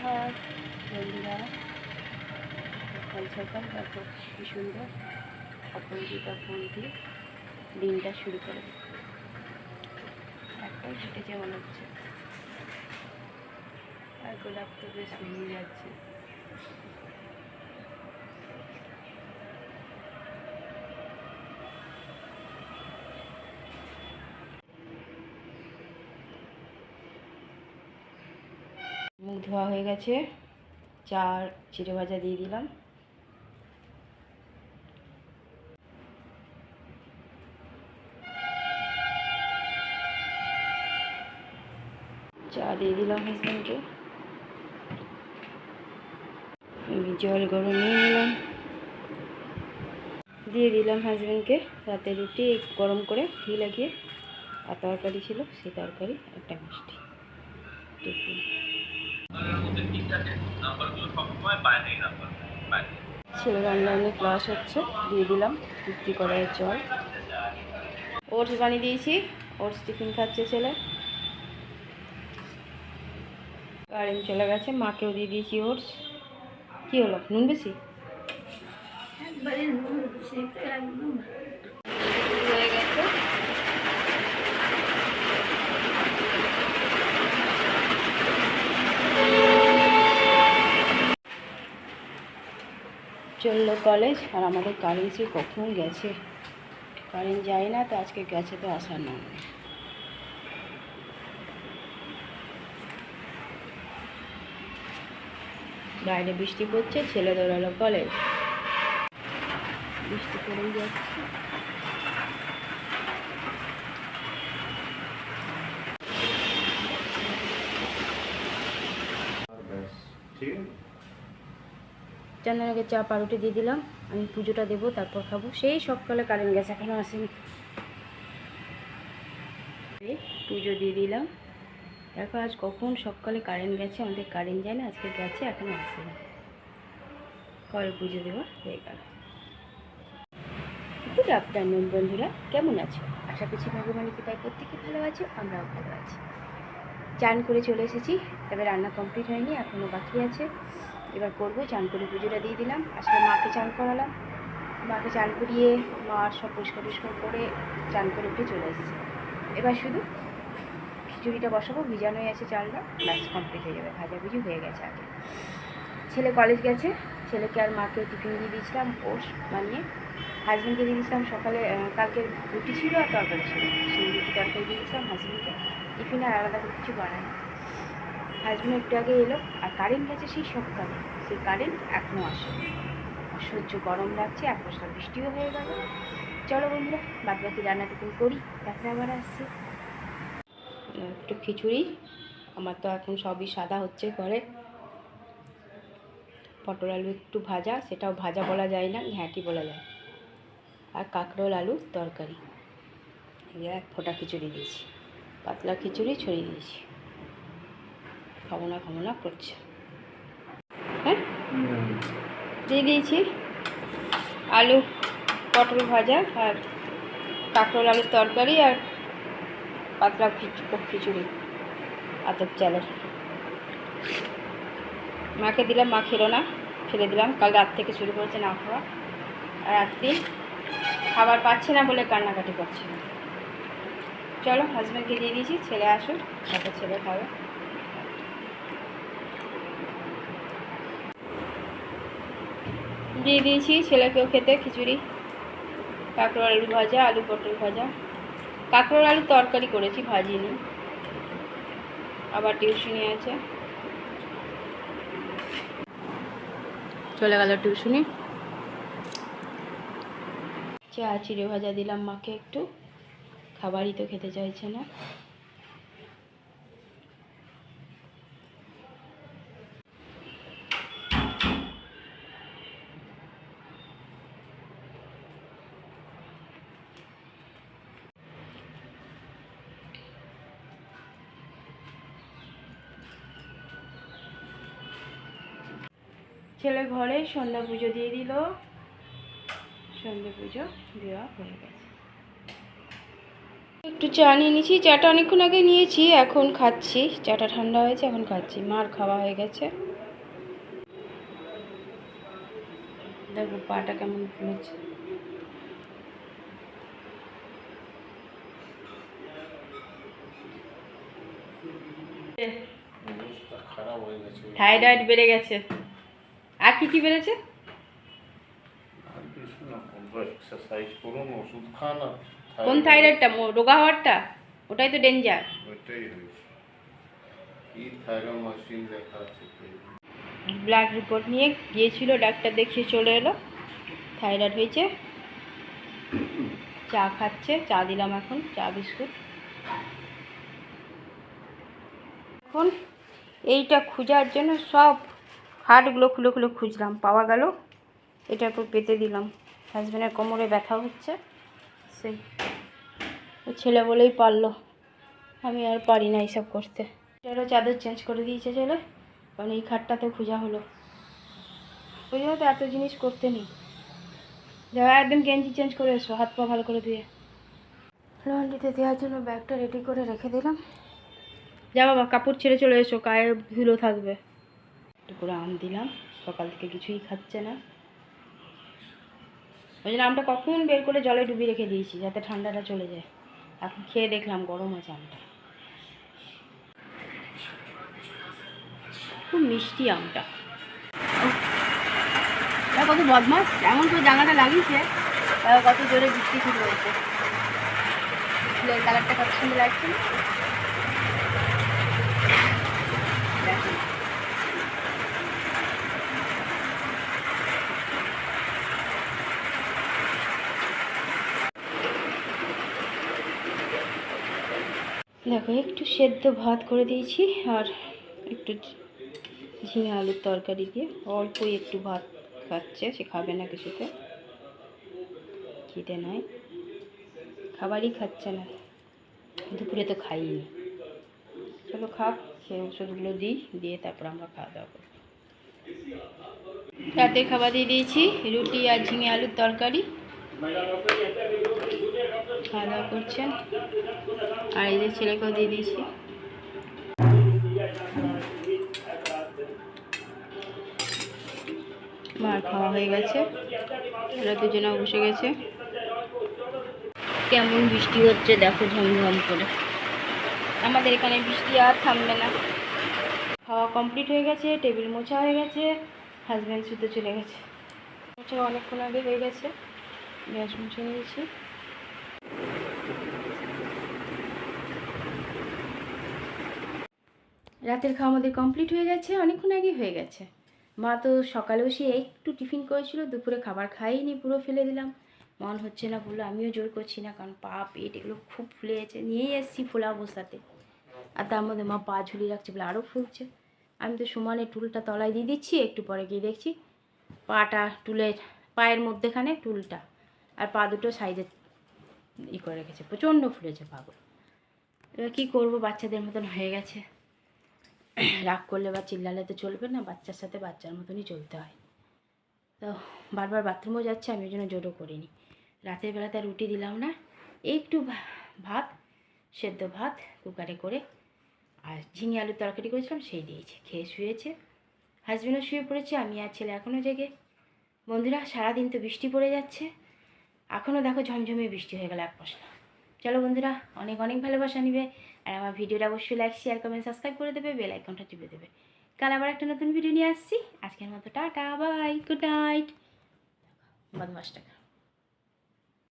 সুপ্রভাত বন্ধুরা। সকাল সকাল দেখো কি সুন্দর অপরাজিতা ফুল দিয়ে দিনটা শুরু করে একটাই ফুটেছে মনে হচ্ছে, আর গোলাপ তো বেশ ভেঙে যাচ্ছে। মুখ ধোয়া হয়ে গেছে, চা চিড়ে ভাজা দিয়ে দিলাম। চা দিয়ে দিলাম হাজব্যান্ডকে, আমি জল গরম নিয়ে নিলাম, দিয়ে দিলাম হাজব্যান্ডকে রাতে রুটি গরম করে ঘি লাগিয়ে, আর তরকারি ছিল সেই তরকারি একটা মিষ্টি টিফিন। ছেলের অনলাইনে ক্লাস হচ্ছে, দিয়ে দিলাম তৃপ্তি করার জল। ওটস বানিয়ে দিয়েছি, ওটস টিফিন খাচ্ছে ছেলে। কারেন্ট চলে গেছে, মাকেও দিয়ে দিয়েছি ওটস। কী হলো, নুন বেশি হয়ে গেছে। চললো কলেজ, আর আমাদের কারেন্ট সে কখন গেছে, কারেন্ট যায় না তো, আজকে গেছে তো আসার নাম নেই। বাইরে বৃষ্টি পড়ছে, ছেলে দৌড়ালো কলেজ, বৃষ্টি পড়েই যাচ্ছে। চন্দনকে চা পাউরুটি দিয়ে দিলাম, আমি পুজোটা দেবো তারপর খাবো। সেই সকালে কারেন্ট গেছে, এখনও আসেনি। পুজো দিয়ে দিলাম। দেখো আজ কখন সকালে কারেন্ট গেছে, আমাদের কারেন্ট যায় না, আজকে গেছে এখনও আসেনি। কবে পুজো দেওয়া হয়ে গেল। গুড আফটারনুন বন্ধুরা, কেমন আছো? আশা করছি ভগবানের কৃপায় প্রত্যেকে ভালো আছে, আমরাও ভালো আছি। চান করে চলে এসেছি, তবে রান্না কমপ্লিট হয়নি, এখনও বাকি আছে। এবার করবো, চান করে পুজোটা দিয়ে দিলাম। আসলে মাকে চান করালাম, মাকে চান করিয়ে মার সব পরিষ্কার টরিষ্কার করে চান করে উঠে চলে এসেছি। এবার শুধু খিচুড়িটা বসাবো, ভিজানো হয়ে আছে চালটা, ব্যাস কমপ্লিট হয়ে যাবে, ভাজাভুজি হয়ে গেছে আগে। ছেলে কলেজ গেছে, ছেলেকে আর মাকে টিফিন দিয়ে দিয়েছিলাম ওটস বানিয়ে। হাজব্যান্ডকে দিয়ে দিয়েছিলাম সকালে, কালকে রুটি ছিল আর তরকারি ছিল, সেই রুটি তরকারি দিয়ে দিয়েছিলাম হাজব্যান্ডকে টিফিনে, আর আলাদা করে কিছু বানাই। হাজব্যান্ড একটু আগে এলো, আর কারেন্ট গেছে সেই সকালে, সেই কারেন্ট এখনও আসে। অসহ্য গরম লাগছে, এক বছর বৃষ্টিও হয়ে গেল। চলো বন্ধুরা, বাদ বাকি রান্নাটুকু করি, তারপরে আবার আসছি। একটু খিচুড়ি, আমার তো এখন সবই সাদা হচ্ছে ঘরে। পটল আলু একটু ভাজা, সেটাও ভাজা বলা যায় না, ঘ্যাঁটি বলা যায়। আর কাঁকরোল আলু তরকারি, এক ফোঁটা খিচুড়ি দিয়েছি, পাতলা খিচুড়ি ছড়িয়ে দিয়েছি। খাবো না করছে, হ্যাঁ দিয়ে দিয়েছি। আলু পটল ভাজা আর কাঁকরোল আলুর তরকারি আর পাতলা খিচুড়ি আতপ চালের। মাকে দিলাম, মা খেলো না, ফেলে দিলাম। কাল রাত থেকে শুরু করেছে না খাওয়া, আর রাত্রি খাবার পাচ্ছে না বলে কান্নাকাটি করছে। চলো হাজব্যান্ডকে দিয়ে দিয়েছি, ছেলে আসুক তারপর ছেলে খাবে। দিয়ে দিয়েছি ছেলেকেও খেতে খিচুড়ি, কাঁকরোল আলু ভাজা, আলু পটল ভাজা, কাঁকরোল আলু তরকারি করেছি, ভাজিনি। আবার টিউশনি আছে, চলে গেল টিউশনি। চা চিড়ে ভাজা দিলাম মাকে একটু, খাবারই তো খেতে চাইছে না। ছেলে ঘরে সন্ধ্যা পুজো দিয়ে দিল, সন্ধ্যা পুজো দেওয়া হয়ে গেছে। একটু চা নিয়ে নিয়েছি, চাটা অনেকক্ষণ আগে নিয়েছি, এখন খাচ্ছি। চাটা ঠান্ডা হয়েছে, এখন খাচ্ছি। মার খাওয়া হয়ে গেছে। দেখো পাটা কেমন ফুলেছে। থাইরয়েড বেড়ে গেছে। আর কি কি বেড়েছে? এক্সারসাইজ করুন, ওষুধ খান। কোন থাইরয়েডটা? রোগা হওয়ারটা? ওটাই তো ডেঞ্জার। ওইটাই হয়েছে। কি থাইরোমাসিন লেখা আছে? ব্লাড রিপোর্ট নিয়ে গিয়েছিল, ডাক্তার দেখিয়ে চলে এলো, থাইরয়েড হয়েছে। চা খাচ্ছে, চা দিলাম এখন, চা বিস্কুট। এখন এইটা খোঁজার জন্য সব হাড়গুলো খুলে খুলে খুঁজলাম, পাওয়া গেল। এটার উপর পেতে দিলাম। হাজব্যান্ডের কোমরে ব্যথা হচ্ছে, সেই ও ছেলে বলেই পারলো, আমি আর পারি না এইসব করতে। এটারও চাদর চেঞ্জ করে দিয়েছে ছেলে, কারণ এই খাটটাতে খোঁজা হলো। ওই জন্য তো এত জিনিস করতে নেই। যারা একদম গেঞ্জি চেঞ্জ করে এসো, হাত পা ভালো করে দিয়ে। লন্ড্রিতে দেওয়ার জন্য ব্যাগটা রেডি করে রেখে দিলাম। যা বাবা, কাপড় ছেড়ে চলে এসো, গায়ে ধুলো থাকবে। একটু করে আম দিলাম, সকাল থেকে কিছুই খাচ্ছে না। ওই জন্য আমটা কখন বের করে জলে ডুবিয়ে রেখে দিয়েছি, যাতে ঠান্ডাটা চলে যায়। এখন খেয়ে দেখলাম গরম আছে আমটা, খুব মিষ্টি আমটা। কত বদমাস, এমন করে জানলাটা লাগিয়েছে, কত জোরে বৃষ্টি শুরু হয়েছে। ফুলের কালারটা কত সুন্দর লাগছে না? দেখুন, দেখো একটু সেদ্ধ ভাত করে দিয়েছি, আর একটু ঝিঙে আলুর তরকারি দিয়ে। অল্পই একটু ভাত খাচ্ছে, সে খাবে না কিছুতে, খিদে নয়, খাবারই খাচ্ছে না। দুপুরে তো খাইনি। চলো খাক, খেয়ে ওষুধগুলো দিয়ে তারপর আমরা খাওয়া দাওয়া করব। রাতে খাবার দিয়ে দিয়েছি, রুটি আর ঝিঙে আলুর তরকারি। খাওয়া দাওয়া করছেন। আর এই যে ছেলেকেও দিয়ে দিয়েছি। মার খাওয়া হয়ে গেছে, এরা দুজনে বসে গেছে। কেমন বৃষ্টি হচ্ছে দেখো, ঝমঝম করে। আমাদের এখানে বৃষ্টি আর থামবে না। খাওয়া কমপ্লিট হয়ে গেছে, টেবিল মোছা হয়ে গেছে, হাজব্যান্ড শুতে চলে গেছে। মোছা অনেকক্ষণ আগে হয়ে গেছে, গ্যাস মুছে নিয়েছি। রাতের খাওয়া আমাদের কমপ্লিট হয়ে গেছে, অনেকক্ষণ আগে হয়ে গেছে। মা তো সকালেও সে একটু টিফিন করেছিল, দুপুরে খাবার খাইনি, পুরো ফেলে দিলাম। মন হচ্ছে না বললো, আমিও জোর করছি না, কারণ পা পেট এগুলো খুব ফুলে গেছে, নিয়েই এসেছি ফোলা অবস্থাতে। আর তার মধ্যে মা পা ঝুলিয়ে রাখছে বলে আরও ফুলছে। আমি তো সমানে টুলটা তলায় দিয়ে দিচ্ছি, একটু পরে গিয়ে দেখছি পাটা টুলের পায়ের মধ্যেখানে টুলটা, আর পা দুটো সাইডে করে রেখেছে, প্রচণ্ড ফুলেছে পাগুলো। এবার কী করবো, বাচ্চাদের মতন হয়ে গেছে। রাগ করলে বা চিল্লালে তো চলবে না, বাচ্চার সাথে বাচ্চার মতনই চলতে হয়। তো বারবার বাথরুমেও যাচ্ছে, আমি ওই জন্য জোরও করিনি। রাতের বেলাতে রুটি দিলাম না, একটু ভাত, সেদ্ধ ভাত কুকারে করে, আর ঝিঙে আলুর তরকারি করেছিলাম সেই দিয়েছি, খেয়ে শুয়েছে। হাজব্যান্ডও শুয়ে পড়েছে, আমি আর ছেলে এখনও জেগে। বন্ধুরা, সারাদিন তো বৃষ্টি পড়ে যাচ্ছে, এখনও দেখো ঝমঝমে বৃষ্টি হয়ে গেল এক পশলা। চলো বন্ধুরা, অনেক অনেক ভালোবাসা নিবে, আর আমার ভিডিওটা অবশ্যই লাইক শেয়ার কমেন্ট সাবস্ক্রাইব করে দেবে, বেল আইকনটা টিপে দেবে। কাল আবার একটা নতুন ভিডিও নিয়ে আসছি। আজকের মতো টাটা, বাই, গুড নাইট। বদমাস টাকা।